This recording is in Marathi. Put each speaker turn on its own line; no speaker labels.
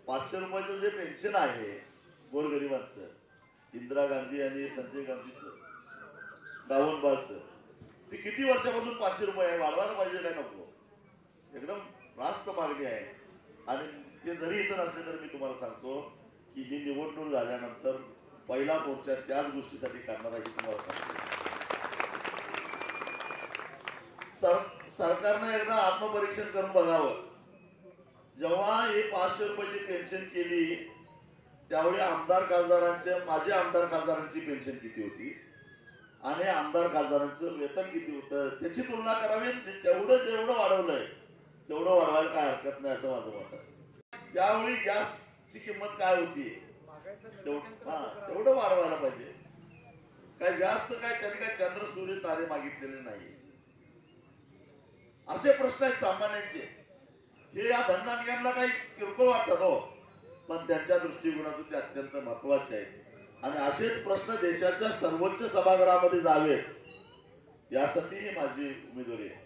500 रुपयाचं जे पेन्शन आहे गोरगरिबांचं, इंदिरा गांधी आणि संजय गांधीचं, गावनबाळचं, ते किती वर्षापासून 500 रुपये आहे? वाढवायला पाहिजे काय नको? एकदम रास्त मागणी आहे. आणि ते जरी इथं नसले तरी मी तुम्हाला सांगतो की ही निवडणूक झाल्यानंतर पहिला मोर्चा त्याच गोष्टीसाठी करणार आहे तुम्हाला सांगतो. सरकारने एकदा आत्मपरीक्षण करून बघावं. जेव्हा ही 500 रुपयाची पेन्शन केली त्यावेळी आमदार खासदारांच्या, माझे आमदार खासदारांची पेन्शन किती होती आणि आमदार खासदारांचं वेतन किती होतं त्याची तुलना करावी. तेवढं जेवढं वाढवलंय तेवढं वाढवायला काय हरकत नाही असं माझं मत आहे. त्यावेळी गॅसची किंमत काय होती तेवढं वाढवायला पाहिजे. काय जास्त काय त्यांनी काय चंद्र सूर्य तारे मागितलेले नाही. असे प्रश्न आहेत सामान्यांचे. हे या धनधान्यांना काही किरकोळ वाटतात हो, पण त्यांच्या दृष्टिकोनातून ते अत्यंत महत्वाचे आहेत. आणि असेच प्रश्न देशाच्या सर्वोच्च सभागृहामध्ये जावेत यासाठी ही माझी उमेदवारी आहे.